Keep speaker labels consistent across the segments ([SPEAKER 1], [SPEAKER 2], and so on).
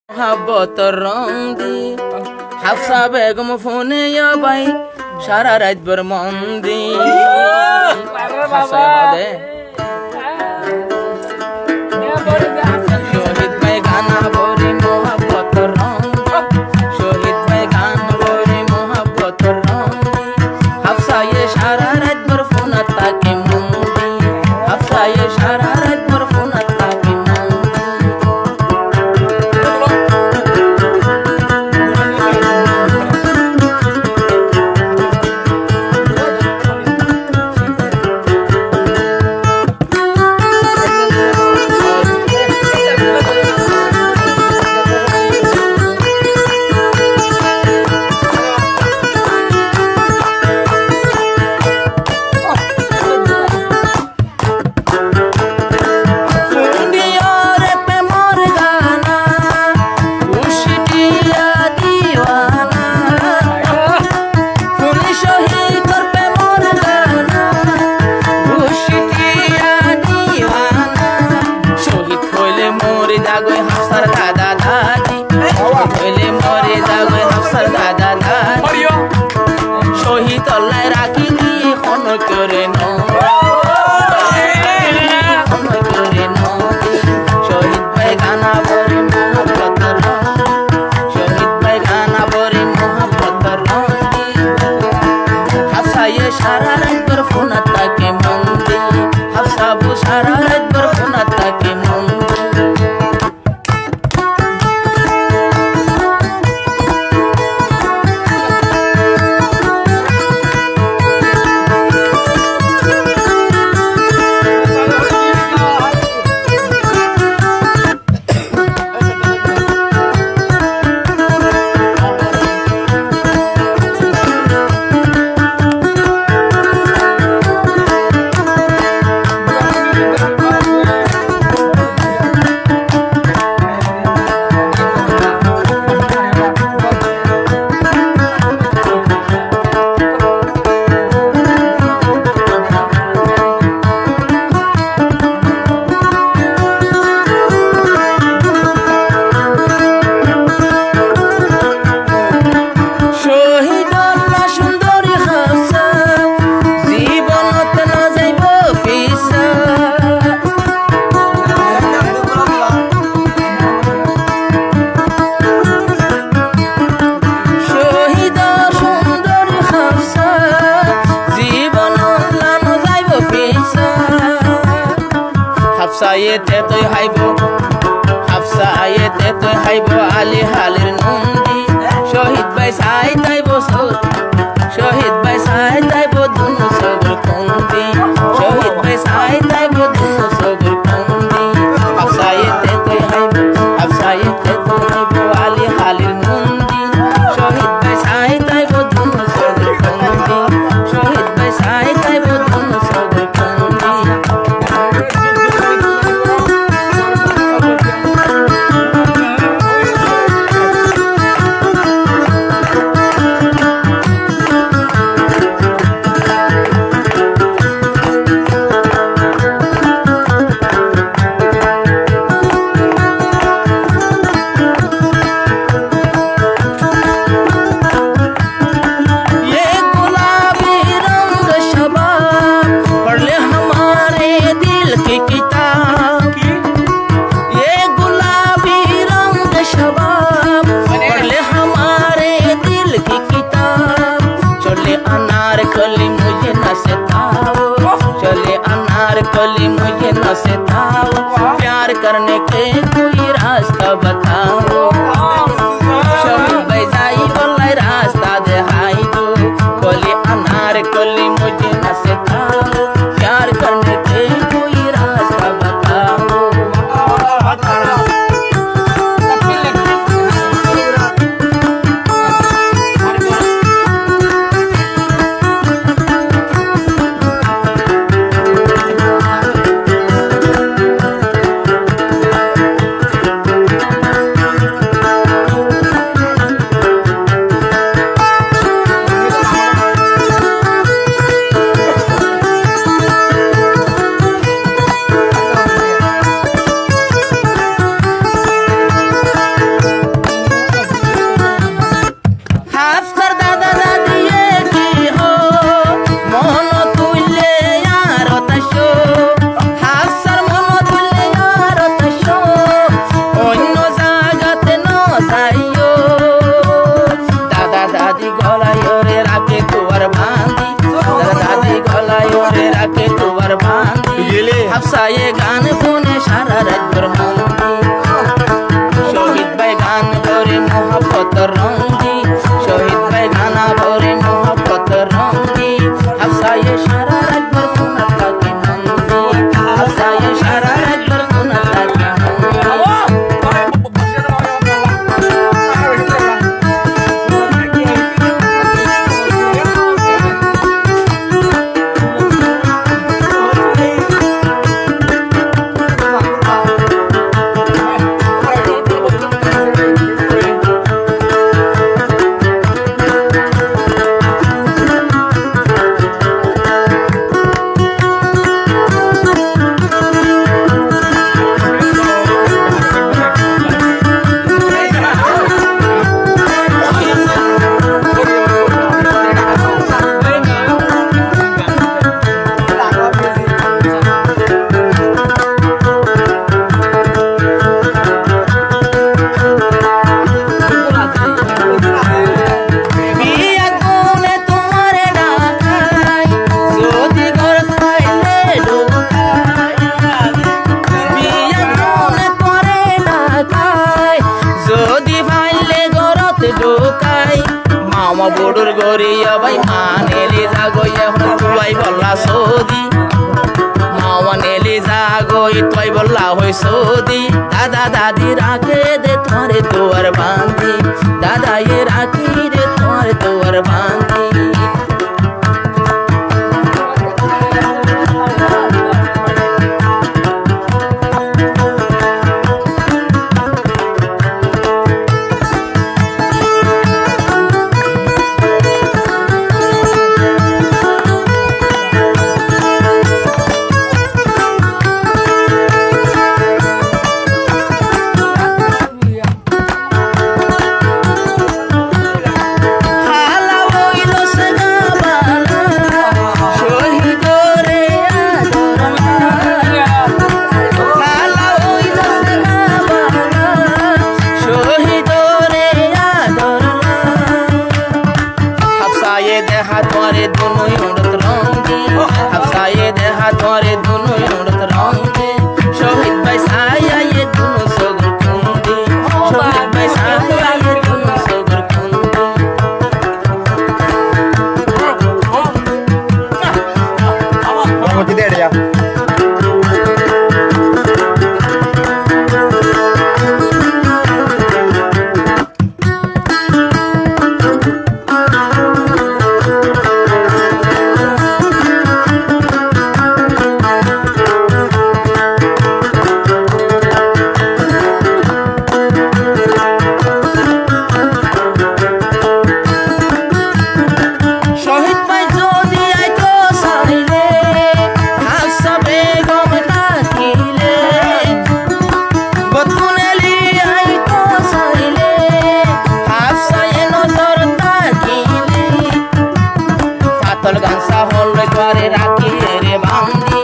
[SPEAKER 1] মোহাব্বতর রং দি হাফসা বেগম ফোনে ভাই সারা রাত ভর মন দি শহীদ ভাই গানা বরি মোহাব্বতর রং শহীদ ভাই গান বরি মোহাব্বতর রং হাফসা সারা রাত ভর ফোন তাকে মন দি হাফসা সারা রাত ভর ফোন তাকে মন जागोय हफ्सार दादा दादी হইলে মরে যাগোয় হফসার দাদা দাদি শহীদ আল্লাহ রাখি দিয়ে খন করে শহীদ ভাই গানা বরে মোহাব্বতর রং শহীদ ভাই গানা বরে মোহাব্বতর রং হাফসা সারা রাত ভর ফোন তাকে মন দি হাফসা বু সারা রাত ভর ফোন তাকে মন হাফসায়েতে তুই হাইব হাফসায়েতে তুই হাইব আলী হালের নন্দী শহীদ ভাই সাই তাইব শহীদ ভাই সাই তাইব দুনু সগর কন্দি শহীদ ভাই সাই তাইব দুনু সগর কন্দি হাফসায়েতে তুই হাইব আলী হালের নন্দী শহীদ ভাই সাই তাইব দুনু সগর কন্দি শহীদ ভাই সাই তাইব দুনু সগর কন্দি कली मुझे न सिखाओ प्यार करने के कोई रास्ता बताओ शहीद भाई जाई बोले रास्ता दिखाई दो कली अनार कली मुझे न सिखाओ प्यार करने के कोई रास्ता बताओ যাইও দাদা দাদি গলায় ওরে রাখে তোমার বাঁধি দাদা দাদি গলায় ওরে রাখে তোমার বাঁধি হাফসায়ে গান শুনে সারা রাত ভর মন্দি শহীদ ভাই গান ভরে মোহাব্বত রঙ্গি শহীদ ভাই গানা ভরে মোহাব্বত রঙ্গি হাফসায়ে সারা রাত ভর শোনা থাকে মন্দি হাফসায়ে সারা রাত ভর শোনা থাকে মামা বড়ুর গরিয়া ভাই মানেলি যাগো এখন তুই বললা সৌদি মামা নেলি যাগো তুই বললা হই সৌদি দাদা দাদি রাখে দে তোরে তোর বাঁধি দাদা এ রাখি রে তোরে তোর বাঁধি তোরে দুনুই উড়ত রঙ্গি হাফসায়ে দেহা তোরে দুনুই উড়ত রঙ্গি শহীদ ভাই সায়ায়ে দুনু সগর কুন্দি শহীদ ভাই সায়ায়ে দুনু সগর কুন্দি
[SPEAKER 2] vamos a tirar ya তোরে রাখি রে বান্ধি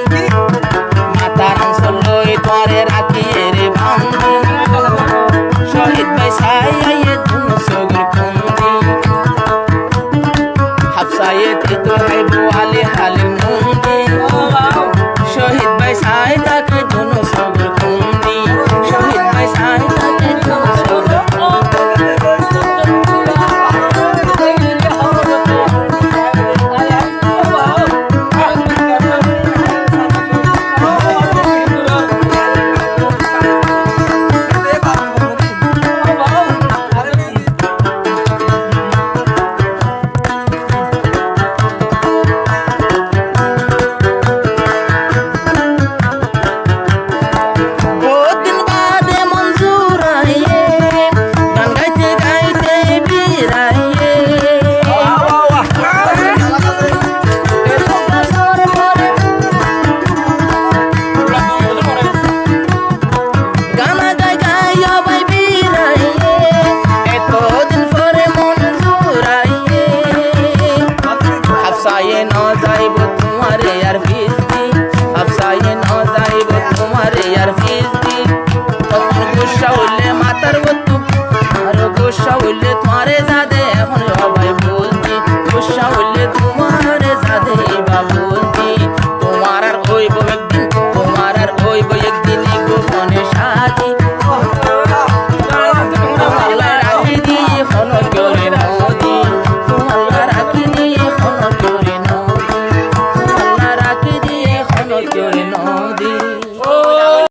[SPEAKER 2] মাতার অঞ্চল লই তোরে রাখি রে বান্ধি শহীদ ভাই সায়ায়ে দুনু সগর